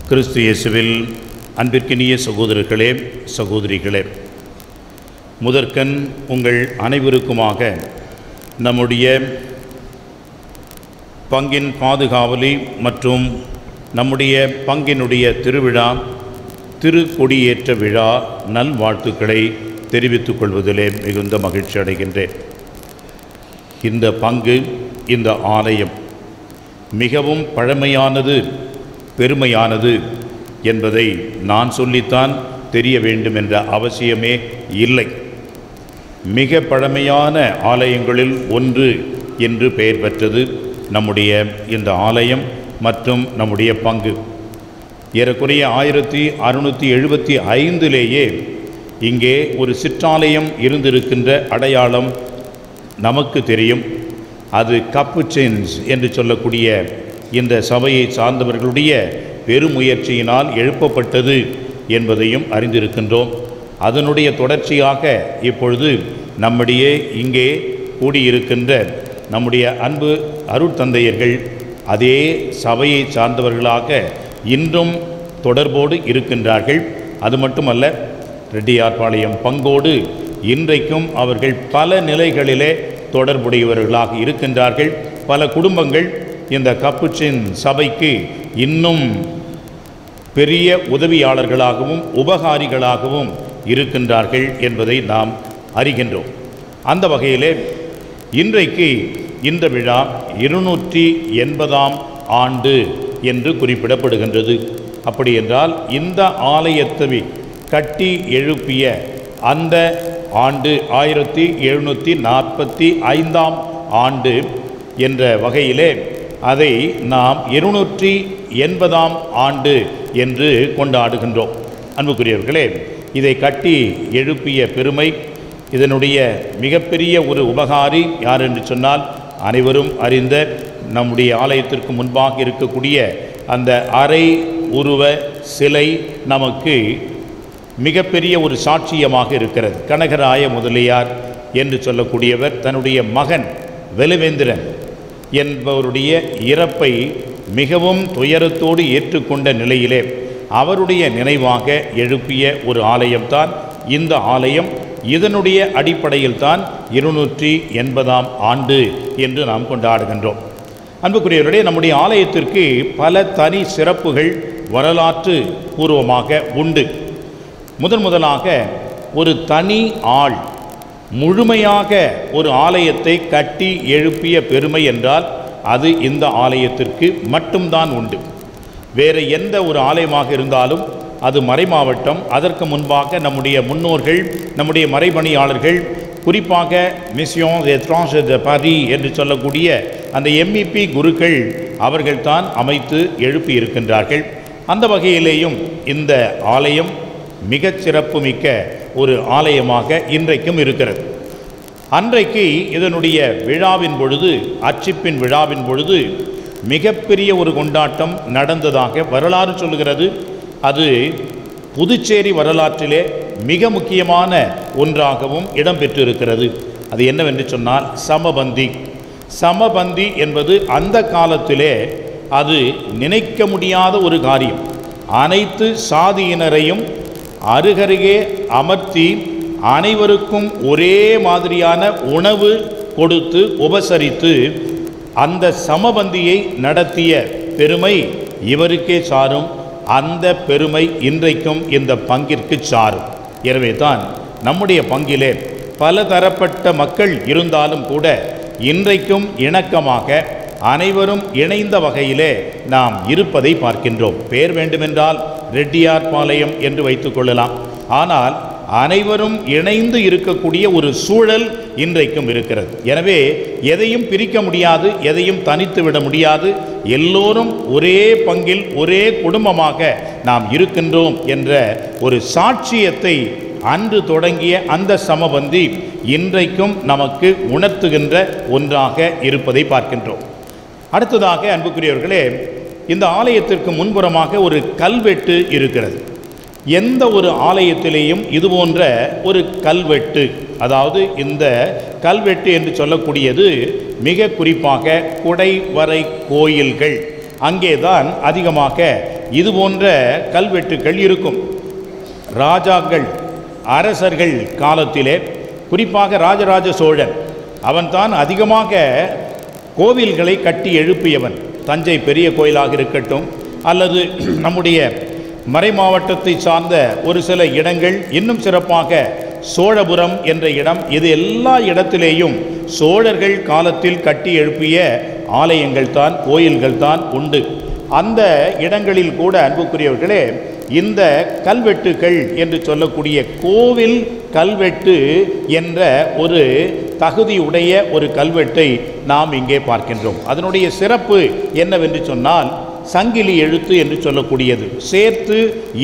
கிறிஸ்து இயேசுவில் அன்பிற்கினிய சகோதரர்களே சகோதரிகளே, முதற்கண் உங்கள் அனைவருக்குமாக நம்முடைய பங்கின் பாதுகாவலி மற்றும் நம்முடைய பங்கினுடைய திருவிழா திருக்கொடியேற்ற விழா நல்வாழ்த்துக்களை தெரிவித்துக் கொள்வதிலே மிகுந்த மகிழ்ச்சி அடைகின்றேன். இந்த பங்கு, இந்த ஆலயம் மிகவும் பழமையானது, பெருமையானது என்பதை நான் சொல்லித்தான் தெரிய வேண்டும் என்ற அவசியமே இல்லை. மிக பழமையான ஆலயங்களில் ஒன்று என்று பெயர் பெற்றது நம்முடைய இந்த ஆலயம் மற்றும் நம்முடைய பங்கு. ஏறக்குறைய 1675 இங்கே ஒரு சிற்றாலயம் இருந்திருக்கின்ற அடையாளம் நமக்கு தெரியும். அது கப்புச்சின்ஸ் என்று சொல்லக்கூடிய இந்த சபையை சார்ந்தவர்களுடைய பெருமுயற்சியினால் எழுப்பப்பட்டது என்பதையும் அறிந்திருக்கின்றோம். அதனுடைய தொடர்ச்சியாக இப்பொழுது நம்முடைய இங்கே கூடியிருக்கின்ற நம்முடைய அன்பு அருட்தந்தையர்கள் அதே சபையை சார்ந்தவர்களாக இன்றும் தொடர்போடு இருக்கின்றார்கள். அது மட்டுமல்ல, ரெட்டியார்பாளையம் பங்கோடு இன்றைக்கும் அவர்கள் பல நிலைகளிலே தொடர்புடையவர்களாக இருக்கின்றார்கள். பல குடும்பங்கள் இந்த கப்புச்சின் சபைக்கு இன்னும் பெரிய உதவியாளர்களாகவும் உபகாரிகளாகவும் இருக்கின்றார்கள் என்பதை நாம் அறிகின்றோம். அந்த வகையிலே இன்றைக்கு இந்த விழா 280ஆம் ஆண்டு என்று குறிப்பிடப்படுகின்றது. அப்படி என்றால் இந்த ஆலயத்தை கட்டி எழுப்பிய அந்த ஆண்டு 1745ஆம் ஆண்டு என்ற வகையிலே அதை நாம் 280ஆம் ஆண்டு என்று கொண்டாடுகின்றோம். அன்புக்குரியவர்களே, இதை கட்டி எழுப்பிய பெருமை, இதனுடைய மிகப்பெரிய ஒரு உபகாரி யார் என்று சொன்னால், அனைவரும் அறிந்த நம்முடைய ஆலயத்திற்கு முன்பாக இருக்கக்கூடிய அந்த அரை உருவ சிலை நமக்கு மிகப்பெரிய ஒரு சாட்சியமாக இருக்கிறது. கனகராய முதலியார் என்று சொல்லக்கூடியவர் தன்னுடைய மகன் வெலுவேந்திரன் என்பவருடைய இறப்பை மிகவும் துயரத்தோடு ஏற்றுக்கொண்ட நிலையிலே அவருடைய நினைவாக எழுப்பிய ஒரு ஆலயம்தான் இந்த ஆலயம். இதனுடைய அடிப்படையில் தான் 280ஆம் ஆண்டு என்று நாம் கொண்டாடுகின்றோம். அன்புக்குரியவர்களே, நம்முடைய ஆலயத்திற்கு பல தனி சிறப்புகள் வரலாற்று பூர்வமாக உண்டு. முதலாக ஒரு தனி ஆள் முழுமையாக ஒரு ஆலயத்தை கட்டி எழுப்பிய பெருமை என்றால் அது இந்த ஆலயத்திற்கு மட்டும்தான் உண்டு. வேறு எந்த ஒரு ஆலயமாக இருந்தாலும் அது மறைமாவட்டம். அதற்கு முன்பாக நம்முடைய முன்னோர்கள், நம்முடைய மறைபணியாளர்கள், குறிப்பாக மிஷியோன் எட்ரான்ஜர் de Paris என்று சொல்லக்கூடிய அந்த MEP குருக்கள் அவர்கள்தான் அமைத்து எழுப்பி இருக்கின்றார்கள். அந்த வகையிலேயும் இந்த ஆலயம் மிகச் சிறப்புமிக்க ஒரு ஆலயமாக இன்றைக்கும் இருக்கிறது. அன்றைக்கு இதனுடைய விழாவின் பொழுது, அர்ச்சிப்பின் விழாவின் பொழுது மிகப்பெரிய ஒரு கொண்டாட்டம் நடந்ததாக வரலாறு சொல்லுகிறது. அது புதுச்சேரி வரலாற்றிலே மிக முக்கியமான ஒன்றாகவும் இடம்பெற்றிருக்கிறது. அது என்னவென்று சொன்னால் சமபந்தி. சமபந்தி என்பது அந்த காலத்திலே அது நினைக்க முடியாத ஒரு காரியம். அனைத்து சாதியினரையும் அருகருகே அமர்த்தி அனைவருக்கும் ஒரே மாதிரியான உணவு கொடுத்து உபசரித்து அந்த சமபந்தியை நடத்திய பெருமை இவருக்கே சாரும். அந்த பெருமை இன்றைக்கும் இந்த பங்கிற்கு சாரும். எனவே தான் நம்முடைய பங்கிலே பல தரப்பட்ட மக்கள் இருந்தாலும் கூட இன்றைக்கும் இணக்கமாக அனைவரும் இணைந்த வகையிலே நாம் இருப்பதை பார்க்கின்றோம். பேர் வேண்டுமென்றால் ரெட்டியார்பாளையம் என்று வைத்துக் கொள்ளலாம். ஆனால் அனைவரும் இணைந்து இருக்கக்கூடிய ஒரு சூழல் இன்றைக்கும் இருக்கிறது. எனவே எதையும் பிரிக்க முடியாது, எதையும் தனித்து விட முடியாது. எல்லோரும் ஒரே பங்கில் ஒரே குடும்பமாக நாம் இருக்கின்றோம் என்ற ஒரு சாட்சியத்தை அன்று தொடங்கிய அந்த சமபந்தி இன்றைக்கும் நமக்கு உணர்த்துகின்ற ஒன்றாக இருப்பதை பார்க்கின்றோம். அடுத்ததாக அன்புக்குரியவர்களே, இந்த ஆலயத்திற்கு முன்புறமாக ஒரு கல்வெட்டு இருக்கிறது. எந்த ஒரு ஆலயத்திலேயும் இதுபோன்ற ஒரு கல்வெட்டு, அதாவது இந்த கல்வெட்டு என்று சொல்லக்கூடியது மிக குறிப்பாக குடைவரை கோயில்கள், அங்கேதான் அதிகமாக இது போன்ற கல்வெட்டுக்கள் இருக்கும். ராஜாக்கள் அரசர்கள் காலத்திலே, குறிப்பாக ராஜராஜ சோழன், அவன்தான் அதிகமாக கோவில்களை கட்டி எழுப்பியவன். தஞ்சை பெரிய கோயிலாக இருக்கட்டும், அல்லது நம்முடைய மறை மாவட்டத்தை சார்ந்த ஒரு சில இடங்கள், இன்னும் சிறப்பாக சோழபுரம் என்ற இடம், இது எல்லா இடத்திலேயும் சோழர்கள் காலத்தில் கட்டி எழுப்பிய ஆலயங்கள் தான், கோயில்கள் தான் உண்டு. அந்த இடங்களில் கூட அன்புக்குரியவர்களே, இந்த கல்வெட்டுகள் என்று சொல்லக்கூடிய கோவில் கல்வெட்டு என்ற ஒரு தகுதியுடைய ஒரு கல்வெட்டை நாம் இங்கே பார்க்கின்றோம். அதனுடைய சிறப்பு என்னவென்று சொன்னால், சங்கிலி எழுத்து என்று சொல்லக்கூடியது, சேர்த்து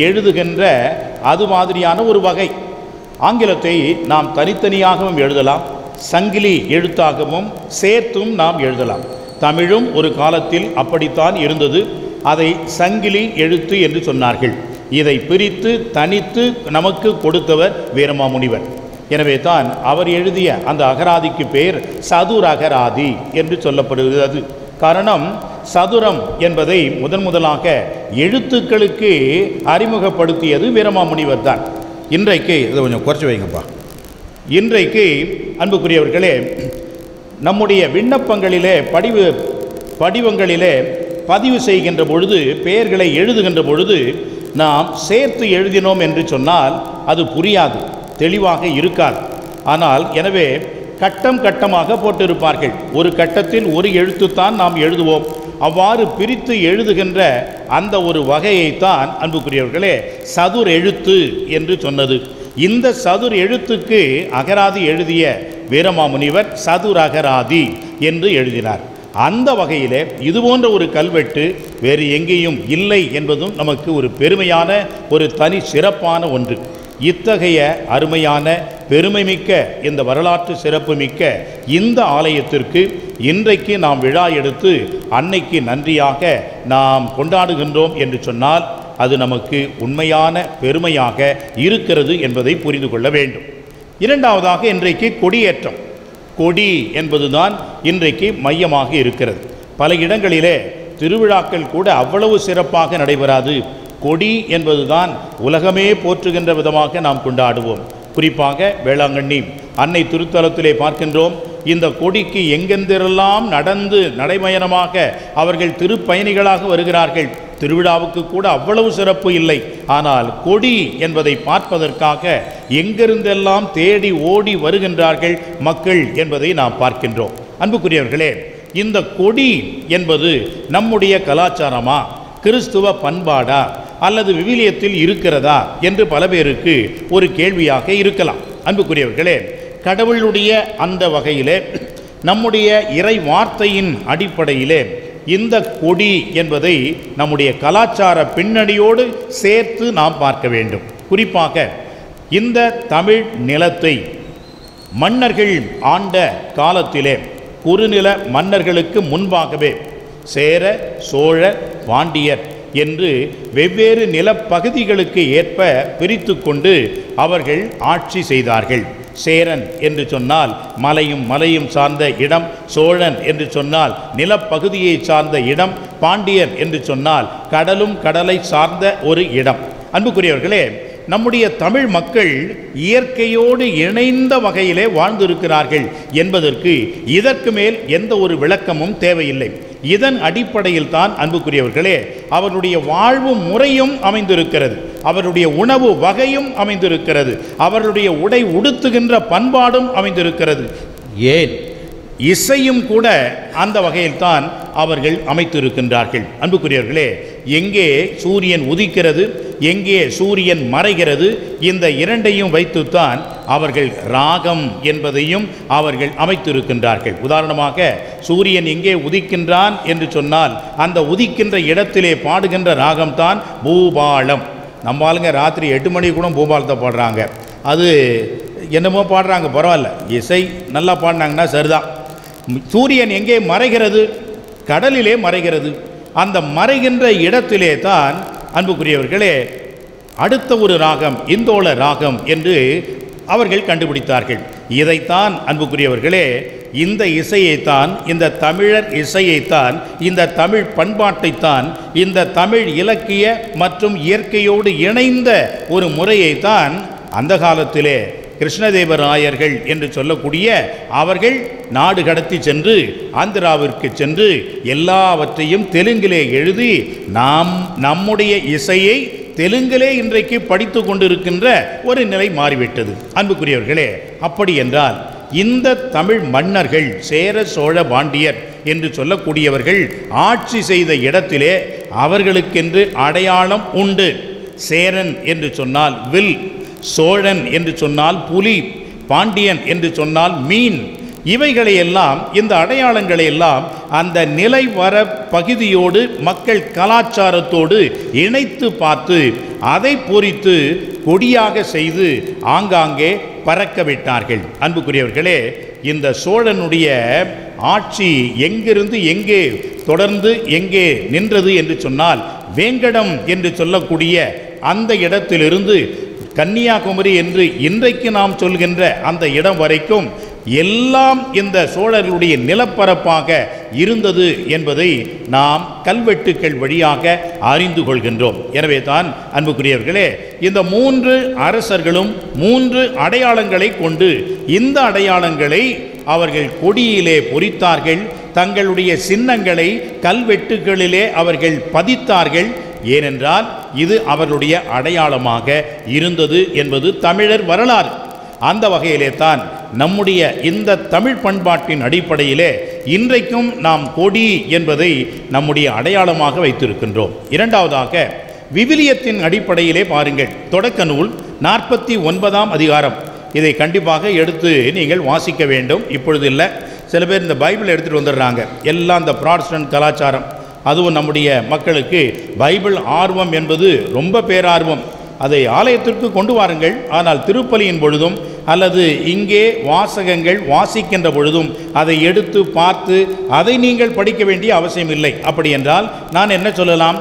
எழுதுகின்ற அது மாதிரியான ஒரு வகை. ஆங்கிலத்தை நாம் தனித்தனியாகவும் எழுதலாம், சங்கிலி எழுத்தாகவும் சேர்த்தும் நாம் எழுதலாம். தமிழும் ஒரு காலத்தில் அப்படித்தான் இருந்தது. அதை சங்கிலி எழுத்து என்று சொன்னார்கள். இதை பிரித்து தனித்து நமக்கு கொடுத்தவர் வீரமாமுனிவர். எனவே தான் அவர் எழுதிய அந்த அகராதிக்கு பெயர் சதுர அகராதி என்று சொல்லப்படுகிறது. காரணம், சதுரம் என்பதை முதலாக எழுத்துக்களுக்கு அறிமுகப்படுத்தியது வீரமாமுனிவர் தான். இன்றைக்கு இதை கொஞ்சம் குறைச்சி வைங்கப்பா. இன்றைக்கு அன்புக்குரியவர்களே, நம்முடைய விண்ணப்பங்களிலே படிவங்களிலே பதிவு செய்கின்ற பொழுது, பெயர்களை எழுதுகின்ற பொழுது நாம் சேர்த்து எழுதினோம் என்று சொன்னால் அது புரியாது, தெளிவாக இருக்காது. ஆனால் எனவே கட்டம் கட்டமாக போட்டிருப்பார்கள். ஒரு கட்டத்தில் ஒரு எழுத்துத்தான் நாம் எழுதுவோம். அவ்வாறு பிரித்து எழுதுகின்ற அந்த ஒரு வகையைத்தான் அன்புக்குரியவர்களே சதுர் எழுத்து என்று சொன்னது. இந்த சதுர் எழுத்துக்கு அகராதி எழுதிய வீரமாமுனிவர் சதுர அகராதி என்று எழுதினார். அந்த வகையிலே இதுபோன்ற ஒரு கல்வெட்டு வேறு எங்கேயும் இல்லை என்பதும் நமக்கு ஒரு பெருமையான, ஒரு தனி சிறப்பான ஒன்று. இத்தகைய அருமையான பெருமைமிக்க இந்த வரலாற்று சிறப்புமிக்க இந்த ஆலயத்திற்கு இன்றைக்கு நாம் விழா எடுத்து அன்னைக்கு நன்றியாக நாம் கொண்டாடுகின்றோம் என்று சொன்னால் அது நமக்கு உண்மையான பெருமையாக இருக்கிறது என்பதை புரிந்து கொள்ள வேண்டும். இரண்டாவதாக, இன்றைக்கு கொடியேற்றம். கொடி என்பதுதான் இன்றைக்கு மையமாக இருக்கிறது. பல இடங்களிலே திருவிழாக்கள் கூட அவ்வளவு சிறப்பாக நடைபெறாது. கொடி என்பதுதான் உலகமே போற்றுகின்ற விதமாக நாம் கொண்டாடுவோம். குறிப்பாக வேளாங்கண்ணி அன்னை திருத்தலத்திலே பார்க்கின்றோம். இந்த கொடிக்கு எங்கெந்தெல்லாம் நடந்து நடைமயனமாக அவர்கள் திருப்பயணிகளாக வருகிறார்கள். திருவிழாவுக்கு கூட அவ்வளவு சிறப்பு இல்லை. ஆனால் கொடி என்பதை பார்ப்பதற்காக எங்கிருந்தெல்லாம் தேடி ஓடி வருகின்றார்கள் மக்கள் என்பதை நாம் பார்க்கின்றோம். அன்புக்குரியவர்களே, இந்த கொடி என்பது நம்முடைய கலாச்சாரமா, கிறிஸ்துவ பண்பாடா, அல்லது விவிலியத்தில் இருக்கிறதா என்று பல பேருக்கு ஒரு கேள்வியாக இருக்கலாம். அன்புக்குரியவர்களே, கடவுளுடைய அந்த வகையிலே, நம்முடைய இறை வார்த்தையின் அடிப்படையிலே இந்த கொடி என்பதை நம்முடைய கலாச்சார பின்னணியோடு சேர்த்து நாம் பார்க்க வேண்டும். குறிப்பாக இந்த தமிழ் நிலத்தை மன்னர்கள் ஆண்ட காலத்திலே, குறுநில மன்னர்களுக்கு முன்பாகவே சேர, சோழ, பாண்டியர் என்று வெவ்வேறு நிலப்பகுதிகளுக்கு ஏற்ப பிரித்து கொண்டு அவர்கள் ஆட்சி செய்தார்கள். சேரன் என்று சொன்னால் மலையும் சார்ந்த இடம், சோழன் என்று சொன்னால் நிலப்பகுதியை சார்ந்த இடம், பாண்டியர் என்று சொன்னால் கடலை சார்ந்த ஒரு இடம். அன்புக்குரியவர்களே, நம்முடைய தமிழ் மக்கள் இயற்கையோடு இணைந்த வகையிலே வாழ்ந்திருக்கிறார்கள் என்பதற்கு இதற்கு மேல் எந்த ஒரு விளக்கமும் தேவையில்லை. இதன் அடிப்படையில் தான் அன்புக்குரியவர்களே அவருடைய வாழ்வு முறையும் அமைந்திருக்கிறது, அவருடைய உணவு வகையும் அமைந்திருக்கிறது, அவருடைய உடை உடுத்துகின்ற பண்பாடும் அமைந்திருக்கிறது. ஏன் இசையும் கூட அந்த வகையில்தான் அவர்கள் அமைத்திருக்கின்றார்கள். அன்புக்குரியவர்களே, எங்கே சூரியன் உதிக்கிறது, எங்கே சூரியன் மறைகிறது, இந்த இரண்டையும் வைத்துத்தான் அவர்கள் ராகம் என்பதையும் அவர்கள் அமைத்திருக்கின்றார்கள். உதாரணமாக, சூரியன் எங்கே உதிக்கின்றான் என்று சொன்னால் அந்த உதிக்கின்ற இடத்திலே பாடுகின்ற ராகம்தான் பூபாலம். நம்ம ஆளுங்க ராத்திரி 8 மணிக்கு கூட பூபாலத்தை பாடுறாங்க. அது என்னமோ பாடுறாங்க, பரவாயில்ல, இசை நல்லா பாடினாங்கன்னா சரிதான். சூரியன் எங்கே மறைகிறது? கடலிலே மறைகிறது. அந்த மறைகின்ற இடத்திலே தான் அன்புக்குரியவர்களே அடுத்த ஒரு ராகம் இந்தோள ராகம் என்று அவர்கள் கண்டுபிடித்தார்கள். இதைத்தான் அன்புக்குரியவர்களே இந்த இசையைத்தான், இந்த தமிழர் இசையைத்தான், இந்த தமிழ் பண்பாட்டைத்தான், இந்த தமிழ் இலக்கிய மற்றும் இயற்கையோடு இணைந்த ஒரு முறையைத்தான் அந்த காலத்திலே கிருஷ்ணதேவராயர்கள் என்று சொல்லக்கூடிய அவர்கள் நாடு கடத்தி சென்று ஆந்திராவிற்கு சென்று எல்லாவற்றையும் தெலுங்கிலே எழுதி நம்முடைய இசையை தெலுங்கிலே இன்றைக்கு படித்து கொண்டிருக்கின்ற ஒரு நிலை மாறிவிட்டது. அன்புக்குரியவர்களே, அப்படி என்றால் இந்த தமிழ் மன்னர்கள் சேர சோழ பாண்டியர் என்று சொல்லக்கூடியவர்கள் ஆட்சி செய்த இடத்திலே அவர்களுக்கென்று அடையாளம் உண்டு. சேரன் என்று சொன்னால் வில், சோழன் என்று சொன்னால் புலி, பாண்டியன் என்று சொன்னால் மீன். இவைகளையெல்லாம், இந்த அடையாளங்களையெல்லாம் அந்த நிலைவர பகுதியோடு மக்கள் கலாச்சாரத்தோடு இணைத்து பார்த்து அதை பொறித்து கொடியாக செய்து ஆங்காங்கே பறக்க விட்டார்கள். அன்புக்குரியவர்களே, இந்த சோழனுடைய ஆட்சி எங்கிருந்து எங்கே தொடர்ந்து எங்கே நின்றது என்று சொன்னால், வேங்கடம் என்று சொல்லக்கூடிய அந்த இடத்திலிருந்து கன்னியாகுமரி என்று இன்றைக்கு நாம் சொல்கின்ற அந்த இடம் வரைக்கும் எல்லாம் இந்த சோழர்களுடைய நிலப்பரப்பாக இருந்தது என்பதை நாம் கல்வெட்டுக்கள் வழியாக அறிந்து கொள்கின்றோம். எனவே தான் அன்புக்குரியவர்களே, இந்த 3 அரசர்களும் 3 அடையாளங்களை கொண்டு இந்த அடையாளங்களை அவர்கள் கொடியிலே பொறித்தார்கள். தங்களுடைய சின்னங்களை கல்வெட்டுகளிலே அவர்கள் பதித்தார்கள். ஏனென்றால் இது அவர்களுடைய அடையாளமாக இருந்தது என்பது தமிழர் வரலாறு. அந்த வகையிலே தான் நம்முடைய இந்த தமிழ் பண்பாட்டின் அடிப்படையிலே இன்றைக்கும் நாம் கொடி என்பதை நம்முடைய அடையாளமாக வைத்திருக்கின்றோம். இரண்டாவதாக, விவிலியத்தின் அடிப்படையிலே பாருங்கள், தொடக்க நூல் 49ஆம் அதிகாரம். இதை கண்டிப்பாக எடுத்து நீங்கள் வாசிக்க வேண்டும். இப்பொழுது இல்லை, சில பேர் இந்த பைபிள் எடுத்துகிட்டு வந்துடுறாங்க. எல்லாம் இந்த ப்ராட்டஸ்டன்ட் கலாச்சாரம், அதுவும் நம்முடைய மக்களுக்கு பைபிள் ஆர்வம் என்பது ரொம்ப பேரார்வம். அதை ஆலயத்திற்கு கொண்டு வாருங்கள். ஆனால் திருப்பலியின் பொழுதும் அல்லது இங்கே வாசகங்கள் வாசிக்கின்ற பொழுதும் அதை எடுத்து பார்த்து அதை நீங்கள் படிக்க வேண்டிய அவசியம் இல்லை. அப்படி என்றால் நான் என்ன சொல்லலாம்?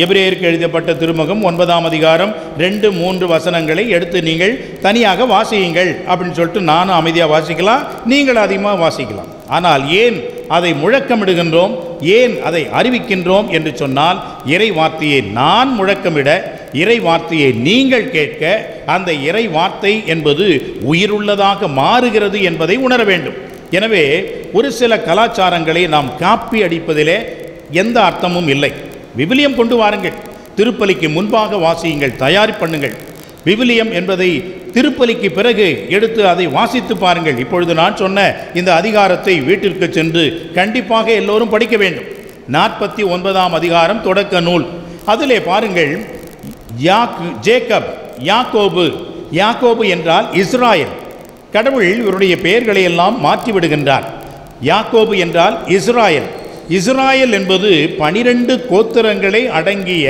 எபிரேயருக்கு எழுதப்பட்ட திருமுகம் 9ஆம் அதிகாரம் 2-3 வசனங்களை எடுத்து நீங்கள் தனியாக வாசியுங்கள் அப்படின்னு சொல்லிட்டு நானும் அமைதியாக வாசிக்கலாம், நீங்கள் அதிகமாக வாசிக்கலாம். ஆனால் ஏன் அதை முழக்கமிடுகின்றோம், ஏன் அதை அறிவிக்கின்றோம் என்று சொன்னால், இறை வார்த்தையை நான் முழக்கமிட, இறை வார்த்தையை நீங்கள் கேட்க, அந்த இறை வார்த்தை என்பது உயிருள்ளதாக மாறுகிறது என்பதை உணர வேண்டும். எனவே ஒரு சில கலாச்சாரங்களை நாம் காப்பி அடிப்பதிலே எந்த அர்த்தமும் இல்லை. விவிலியம் கொண்டு வாருங்கள், திருப்பலிக்கு முன்பாக வாசியுங்கள், தயார் பண்ணுங்கள். விவிலியம் என்பதை திருப்பலிக்கு பிறகு எடுத்து அதை வாசித்து பாருங்கள். இப்பொழுது நான் சொன்ன இந்த அதிகாரத்தை வீட்டிற்கு சென்று கண்டிப்பாக எல்லோரும் படிக்க வேண்டும். 49ஆம் அதிகாரம் தொடக்க நூல். அதிலே பாருங்கள், யாக்கோபு. யாக்கோபு என்றால் இஸ்ராயல். கடவுள் இவருடைய பெயர்களை எல்லாம் மாற்றிவிடுகின்றார். யாக்கோபு என்றால் இஸ்ராயல். இஸ்ராயல் என்பது 12 கோத்திரங்களை அடங்கிய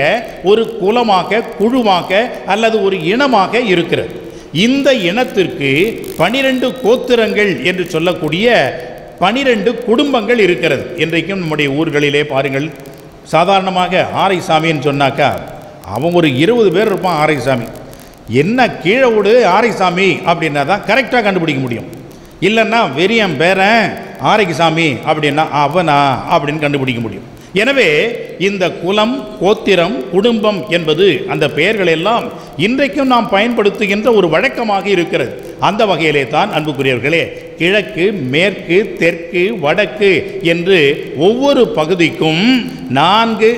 ஒரு குலமாக, குழுவாக அல்லது ஒரு இனமாக இருக்கிறது. இந்த இனத்திற்கு 12 கோத்திரங்கள் என்று சொல்லக்கூடிய 12 குடும்பங்கள் இருக்கிறது. இன்றைக்கும் நம்முடைய ஊர்களிலே பாருங்கள், சாதாரணமாக ஆரைசாமின்னு சொன்னாக்கா அவன் ஒரு 20 பேர் இருப்பான். ஆரைசாமி என்ன கீழே விடு ஆரைசாமி அப்படின்னா தான் கரெக்டாக கண்டுபிடிக்க முடியும். இல்லைன்னா வெறியம் பேரன் ஆரைசாமி அப்படின்னா அவனா அப்படின்னு கண்டுபிடிக்க முடியும். எனவே இந்த குலம், கோத்திரம், குடும்பம் என்பது அந்த பெயர்கள் எல்லாம் இன்றைக்கும் நாம் பயன்படுத்துகின்ற ஒரு வழக்கமாக இருக்கிறது. அந்த வகையிலே தான் அன்புக்குரியவர்களே, கிழக்கு, மேற்கு, தெற்கு, வடக்கு என்று ஒவ்வொரு பகுதிக்கும் 4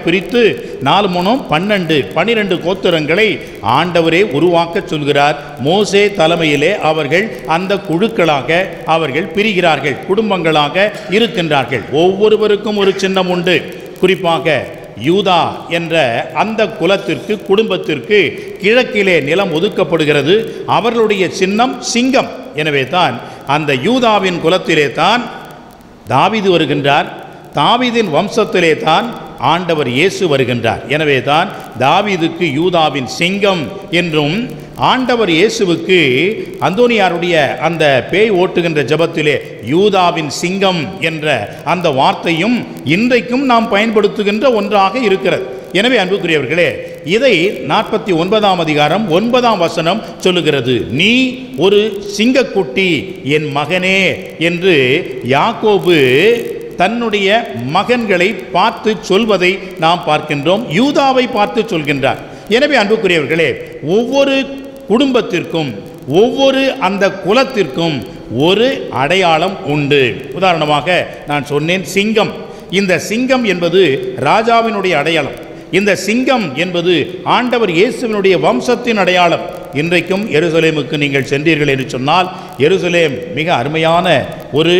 பிரித்து 4 3 12 கோத்திரங்களை ஆண்டவரே உருவாக்க சொல்கிறார். மோசே தலைமையிலே அவர்கள் அந்த குழுக்களாக அவர்கள் பிரிகிறார்கள், குடும்பங்களாக இருக்கின்றார்கள். ஒவ்வொருவருக்கும் ஒரு சின்னம் உண்டு. குறிப்பாக யூதா என்ற அந்த குலத்திற்கு, குடும்பத்திற்கு கிழக்கிலே நிலம் ஒதுக்கப்படுகிறது. அவர்களுடைய சின்னம் சிங்கம். எனவே தான் அந்த யூதாவின் குலத்திலே தான் தாவீது வருகின்றார். தாவீதின் வம்சத்திலே தான் ஆண்டவர் இயேசு வருகின்றார். எனவே தான் தாவீதுக்கு யூதாவின் சிங்கம் என்றும், ஆண்டவர் இயேசுவுக்கு அந்தோனியாருடைய அந்த பேய் ஓட்டுகின்ற ஜெபத்திலே யூதாவின் சிங்கம் என்ற அந்த வார்த்தையும் இன்றைக்கும் நாம் பயன்படுத்துகின்ற ஒன்றாக இருக்கிறது. எனவே அன்புக்குரியவர்களே, இதை 49ஆம் அதிகாரம் 9ஆம் வசனம் சொல்லுகிறது. நீ ஒரு சிங்கக்குட்டி என் மகனே என்று யாக்கோபு தன்னுடைய மகன்களை பார்த்து சொல்வதை நாம் பார்க்கின்றோம். யூதாவை பார்த்து சொல்கின்றார். எனவே அன்புக்குரியவர்களே, ஒவ்வொரு குடும்பத்திற்கும் ஒவ்வொரு அந்த குலத்திற்கும் ஒரு அடையாளம் உண்டு. உதாரணமாக நான் சொன்னேன் சிங்கம். இந்த சிங்கம் என்பது ராஜாவினுடைய அடையாளம். இந்த சிங்கம் என்பது ஆண்டவர் இயேசுவினுடைய வம்சத்தின் அடையாளம். இன்றைக்கும் எருசலேமுக்கு நீங்கள் சென்றீர்கள் என்று சொன்னால், எருசலேம் மிக அருமையான ஒரு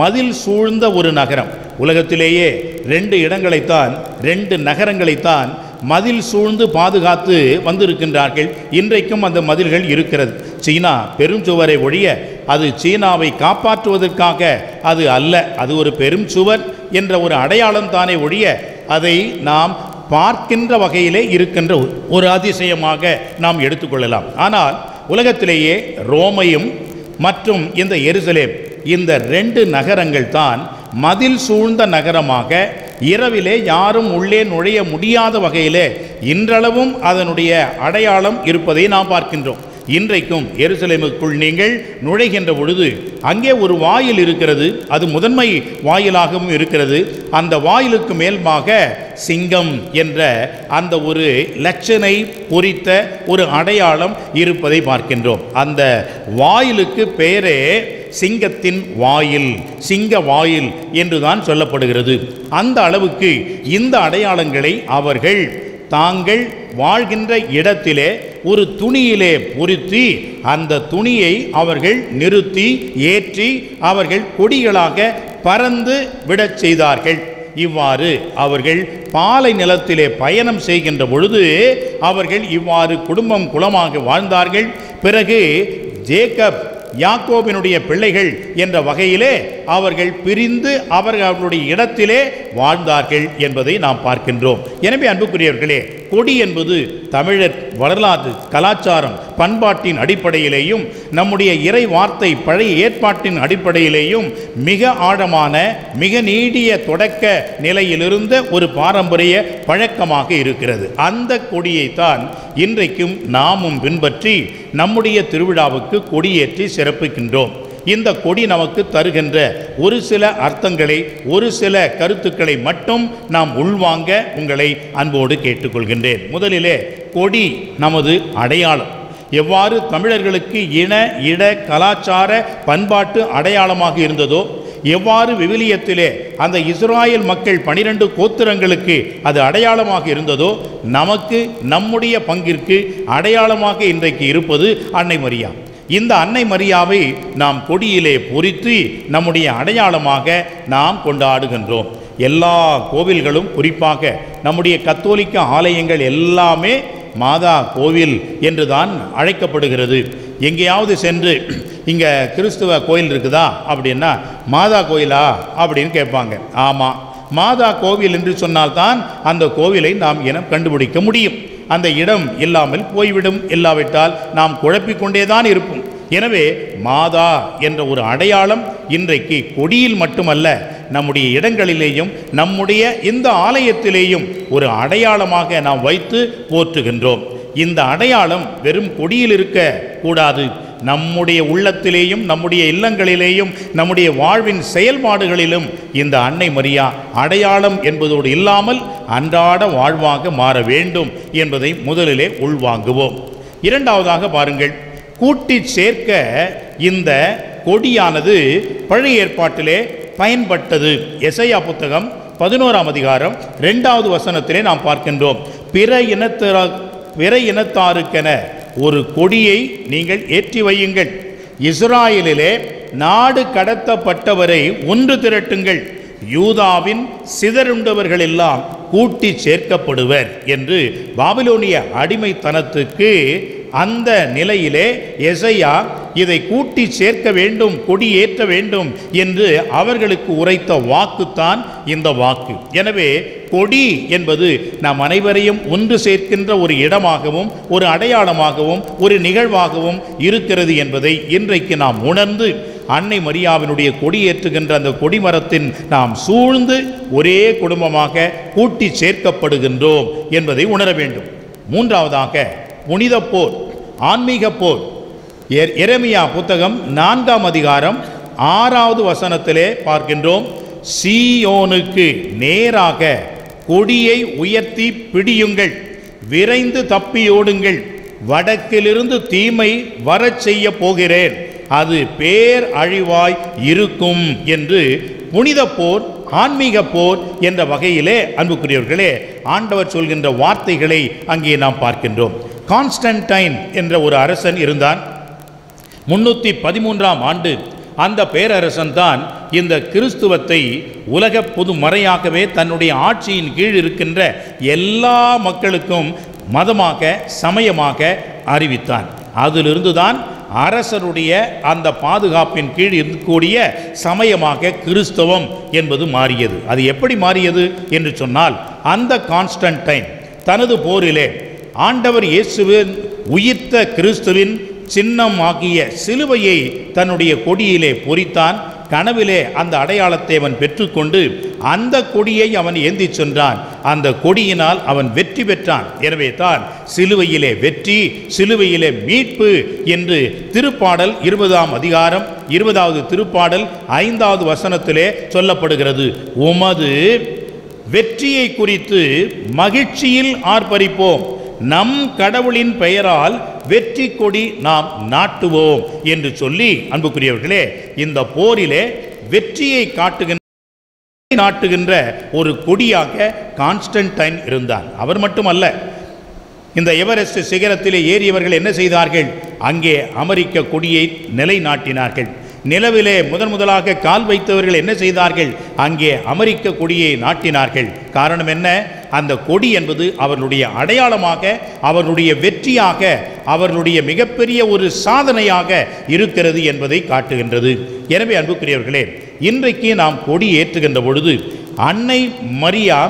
மதில் சூழ்ந்த ஒரு நகரம். உலகத்திலேயே 2 இடங்களைத்தான் 2 நகரங்களைத்தான் மதில் சூழ்ந்து பாதுகாத்து வந்திருக்கின்றார்கள். இன்றைக்கும் அந்த மதில்கள் இருக்கிறது. சீனா பெரும் சுவரை ஒழிய அது சீனாவை காப்பாற்றுவதற்காக அது அல்ல. அது ஒரு பெரும் சுவர் என்ற ஒரு அடையாளம் தானே ஒழிய அதை நாம் பார்க்கின்ற வகையிலே இருக்கின்ற ஒரு அதிசயமாக நாம் எடுத்துக்கொள்ளலாம். ஆனால் உலகத்திலேயே ரோமையும் மற்றும் இந்த எருசலேம், இந்த 2 நகரங்கள் தான் மதில் சூழ்ந்த நகரமாக இரவிலே யாரும் உள்ளே நுழைய முடியாத வகையிலே இன்றளவும் அதனுடைய அடையாளம் இருப்பதை நாம் பார்க்கின்றோம். இன்றைக்கும் எருசலேமுக்குள் நீங்கள் நுழைகின்ற பொழுது அங்கே ஒரு வாயில் இருக்கிறது. அது முதன்மை வாயிலாகவும் இருக்கிறது. அந்த வாயிலுக்கு மேல்மாக சிங்கம் என்ற அந்த ஒரு லட்சணை பொறித்த ஒரு அடையாளம் இருப்பதை பார்க்கின்றோம். அந்த வாயிலுக்கு பெயரே சிங்கத்தின் வாயில், சிங்க வாயில் என்றுதான் சொல்லப்படுகிறது. அந்த அளவுக்கு இந்த அடையாளங்களை அவர்கள் தாங்கள் வாழ்கின்ற இடத்திலே ஒரு துணியிலே பொருத்தி அந்த துணியை அவர்கள் நிறுத்தி ஏற்றி அவர்கள் கொடிகளாக பறந்து விடச் செய்தார்கள். இவ்வாறு அவர்கள் பாலை நிலத்திலே பயணம் செய்கின்ற பொழுது அவர்கள் இவ்வாறு குடும்பம் குலமாக வாழ்ந்தார்கள். பிறகு ஜேக்கப் யாக்கோபினுடைய பிள்ளைகள் என்ற வகையிலே அவர்கள் பிரிந்து அவர்களுடைய இடத்திலே வாழ்ந்தார்கள் என்பதை நாம் பார்க்கின்றோம். எனவே அன்புக்குரியவர்களே, கொடி என்பது தமிழர் வரலாற்று கலாச்சாரம் பண்பாட்டின் அடிப்படையிலேயும் நம்முடைய இறை வார்த்தை பழைய ஏற்பாட்டின் அடிப்படையிலேயும் மிக ஆழமான மிக நீடிய தொடக்க நிலையிலிருந்த ஒரு பாரம்பரிய பழக்கமாக இருக்கிறது. அந்த கொடியைத்தான் இன்றைக்கும் நாமும் பின்பற்றி நம்முடைய திருவிழாவுக்கு கொடியேற்றி சிறப்பிக்கின்றோம். இந்த கொடி நமக்கு தருகின்ற ஒரு சில அர்த்தங்களை, ஒரு சில கருத்துக்களை மட்டும் நாம் உள்வாங்க உங்களை அன்போடு கேட்டுக்கொள்கின்றேன். முதலிலே, கொடி நமது அடையாளம். எவ்வாறு தமிழர்களுக்கு இன இட கலாச்சார பண்பாட்டு அடையாளமாக இருந்ததோ, எவ்வாறு விவிலியத்திலே அந்த இஸ்ராயேல் மக்கள் 12 கோத்திரங்களுக்கு அது அடையாளமாக இருந்ததோ, நமக்கு நம்முடைய பங்கிற்கு அடையாளமாக இன்றைக்கு இருப்பது அன்னை மரியா. இந்த அன்னை மரியாவை நாம் கொடியிலே பொறித்து நம்முடைய அடையாளமாக நாம் கொண்டாடுகின்றோம். எல்லா கோவில்களும், குறிப்பாக நம்முடைய கத்தோலிக்க ஆலயங்கள் எல்லாமே மாதா கோவில் என்றுதான் அழைக்கப்படுகிறது. எங்கேயாவது சென்று இங்கே கிறிஸ்துவ கோயில் இருக்குதா அப்படின்னா மாதா கோயிலா அப்படின்னு கேட்பாங்க. ஆமாம், மாதா கோவில் என்று சொன்னால்தான் அந்த கோவிலை நாம் இனம் கண்டுபிடிக்க முடியும். அந்த இடம் இல்லாமல் போய்விடும். இல்லாவிட்டால் நாம் குழப்பிக்கொண்டேதான் இருப்போம். எனவே மாதா என்ற ஒரு அடையாளம் இன்றைக்கு கொடியில் மட்டுமல்ல, நம்முடைய இடங்களிலேயும் நம்முடைய இந்த ஆலயத்திலேயும் ஒரு அடையாளமாக நாம் வைத்து போற்றுகின்றோம். இந்த அடையாளம் வெறும் கொடியில் இருக்க கூடாது. நம்முடைய உள்ளத்திலேயும் நம்முடைய இல்லங்களிலேயும் நம்முடைய வாழ்வின் செயல்பாடுகளிலும் இந்த அன்னை மரியா அடையாளம் என்பதோடு இல்லாமல் அன்றாட வாழ்வாக மாற வேண்டும் என்பதை முதலிலே உள்வாங்குவோம். இரண்டாவதாக பாருங்கள், கூட்டி சேர்க்க இந்த கொடியானது பழைய ஏற்பாட்டிலே பயன்பட்டது. எசையா புத்தகம் 11ஆம் அதிகாரம் 2வது வசனத்திலே நாம் பார்க்கின்றோம். பிற இனத்தாருக்கென ஒரு கொடியை நீங்கள் ஏற்றி வையுங்கள், இஸ்ராயேலிலே நாடு கடத்தப்பட்டவரை ஒன்று திரட்டுங்கள், யூதாவின் சிதறுண்டவர்கள் எல்லாம் கூட்டி சேர்க்கப்படுவர் என்று பாபிலோனிய அடிமைத்தனத்துக்கு அந்த நிலையிலே எசையா இதை கூட்டி சேர்க்க வேண்டும், கொடி ஏற்ற வேண்டும் என்று அவர்களுக்கு உரைத்த வாக்குத்தான் இந்த வாக்கு. எனவே கொடி என்பது நாம் அனைவரையும் ஒன்று சேர்க்கின்ற ஒரு இடமாகவும் ஒரு அடையாளமாகவும் ஒரு நிகழ்வாகவும் இருக்கிறது என்பதை இன்றைக்கு நாம் உணர்ந்து அன்னை மரியாவினுடைய கொடியேற்றுகின்ற அந்த கொடிமரத்தின் நாம் சூழ்ந்து ஒரே குடும்பமாக கூட்டி சேர்க்கப்படுகின்றோம் என்பதை உணர வேண்டும். மூன்றாவதாக புனித போர், ஆன்மீக போர். எரேமியா புத்தகம் 4ஆம் அதிகாரம் 6வது வசனத்திலே பார்க்கின்றோம். சீயோனுக்கு நேராக கொடியை உயர்த்தி பிடியுங்கள், விரைந்து தப்பியோடுங்கள், வடக்கிலிருந்து தீமை வரச் செய்ய போகிறேன், அது பேர் அழிவாய் இருக்கும் என்று புனித போர், ஆன்மீக போர் என்ற வகையிலே அன்புக்குரியவர்களே ஆண்டவர் சொல்கின்ற வார்த்தைகளை அங்கே நாம் பார்க்கின்றோம். கான்ஸ்டன்டைன் என்ற ஒரு அரசன் இருந்தான். 313ஆம் ஆண்டு அந்த பேரரசன் தான் இந்த கிறிஸ்துவத்தை உலக பொது மறையாகவே தன்னுடைய ஆட்சியின் கீழ் இருக்கின்ற எல்லா மக்களுக்கும் மதமாக, சமயமாக அறிவித்தான். அதிலிருந்து தான் அரசருடைய அந்த பாதுகாப்பின் கீழ் இருக்கக்கூடிய சமயமாக கிறிஸ்தவம் என்பது மாறியது. அது எப்படி மாறியது என்று சொன்னால், அந்த கான்ஸ்டன்டைன் தனது போரிலே ஆண்டவர் இயேசுவின் உயிர்த்த கிறிஸ்துவின் சின்னமாகிய சிலுவையை தன்னுடைய கொடியிலே பொறித்தான். கனவிலே அந்த அடையாளத்தை அவன் பெற்றுக்கொண்டு அந்த கொடியை அவன் ஏந்தி சென்றான். அந்த கொடியினால் அவன் வெற்றி பெற்றான். எனவே தான் சிலுவையிலே வெற்றி, சிலுவையிலே மீட்பு என்று திருப்பாடல் 20ஆம் அதிகாரம் 20வது திருப்பாடல் 5வது வசனத்திலே சொல்லப்படுகிறது. உமது வெற்றியை குறித்து மகிழ்ச்சியில் ஆர்ப்பரிப்போம், நம் கடவுளின் பெயரால் வெற்றி கொடி நாம் நாட்டுவோம் என்று சொல்லி அன்புக்குரியவர்களே இந்த போரிலே வெற்றியை நாட்டுகின்ற ஒரு கொடியாக கான்ஸ்டன்டைன் இருந்தார். அவர் மட்டுமல்ல, இந்த எவரெஸ்ட் சிகரத்திலே ஏறியவர்கள் என்ன செய்தார்கள்? அங்கே அமெரிக்க கொடியை நிலைநாட்டினார்கள். நிலவிலே முதலாக கால் வைத்தவர்கள் என்ன செய்தார்கள்? அங்கே அமெரிக்க கொடியை நாட்டினார்கள். காரணம் என்ன? அந்த கொடி என்பது அவர்களுடைய அடையாளமாக, அவர்களுடைய வெற்றியாக, அவர்களுடைய மிகப்பெரிய ஒரு சாதனையாக இருக்கிறது என்பதை காட்டுகின்றது. எனவே அன்புக்குரியவர்களே, இன்றைக்கு நாம் கொடி ஏற்றுகின்ற பொழுது அன்னை மரியா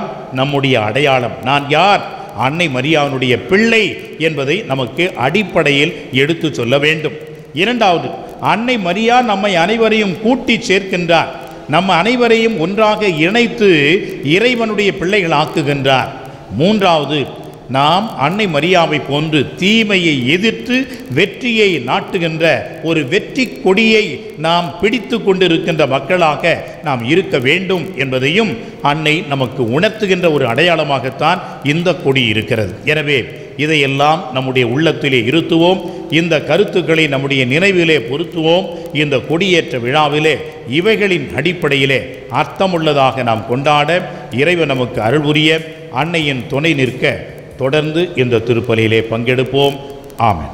நம்முடைய அடையாளம். நான் யார்? அன்னை மரியாவுடைய பிள்ளை என்பதை நமக்கு அடிப்படையில் எடுத்து சொல்ல வேண்டும். இரண்டாவது, அன்னை மரியா நம்மை அனைவரையும் கூட்டி சேர்க்கின்றார். நம்ம அனைவரையும் ஒன்றாக இணைத்து இறைவனுடைய பிள்ளைகள் ஆக்குகின்றார். மூன்றாவது, நாம் அன்னை மரியாவை போன்று தீமையை எதிர்த்து வெற்றியை நாட்டுகின்ற ஒரு வெற்றி கொடியை நாம் பிடித்து கொண்டிருக்கின்ற மக்களாக நாம் இருக்க வேண்டும் என்பதையும் அன்னை நமக்கு உணர்த்துகின்ற ஒரு அடையாளமாகத்தான் இந்த கொடி இருக்கிறது. எனவே இதையெல்லாம் நம்முடைய உள்ளத்திலே இருத்துவோம், இந்த கருத்துக்களை நம்முடைய நினைவிலே பொருத்துவோம். இந்த கொடியேற்ற விழாவிலே இவைகளின் அடிப்படையிலே அர்த்தமுள்ளதாக நாம் கொண்டாட இறைவன் நமக்கு அருள் புரிய அன்னையின் துணை நிற்க தொடர்ந்து இந்த திருப்பலியிலே பங்கெடுப்போம். ஆமென்.